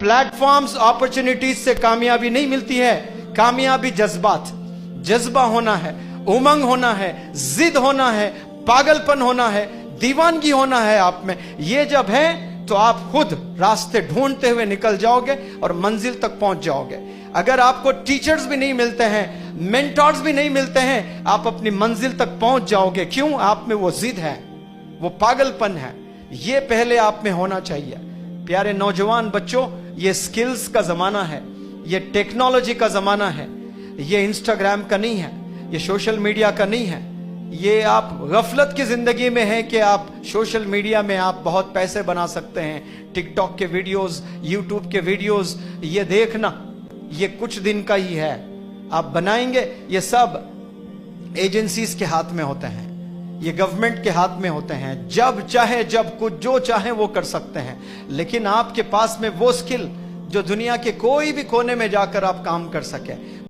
Platforms opportunities से कामयाबी नहीं मिलती है, कामयाबी जज्बा होना है, उमंग होना है, जिद होना है, पागलपन होना है, दीवानगी होना है आप में। ये जब है तो आप खुद रास्ते ढूंढते हुए निकल जाओगे और मंजिल तक पहुंच जाओगे। अगर आपको टीचर्स भी नहीं मिलते हैं, मेंटर्स भी नहीं मिलते हैं, आप अपनी मंजिल तक पहुंच जाओगे। क्यों? आप में वो जिद है, वो पागलपन है। ये पहले आप में होना चाहिए। प्यारे नौजवान बच्चों, ये स्किल्स का जमाना है, ये टेक्नोलॉजी का जमाना है, ये इंस्टाग्राम का नहीं है, ये सोशल मीडिया का नहीं है। ये आप गफलत की जिंदगी में हैं कि आप सोशल मीडिया में आप बहुत पैसे बना सकते हैं। टिकटॉक के वीडियोस, यूट्यूब के वीडियोस, ये देखना ये कुछ दिन का ही है। आप बनाएंगे, ये सब एजेंसीज के हाथ में होते हैं, ये गवर्नमेंट के हाथ में होते हैं। जब चाहे, जब कुछ जो चाहे वो कर सकते हैं। लेकिन आपके पास में वो स्किल जो दुनिया के कोई भी कोने में जाकर आप काम कर सके,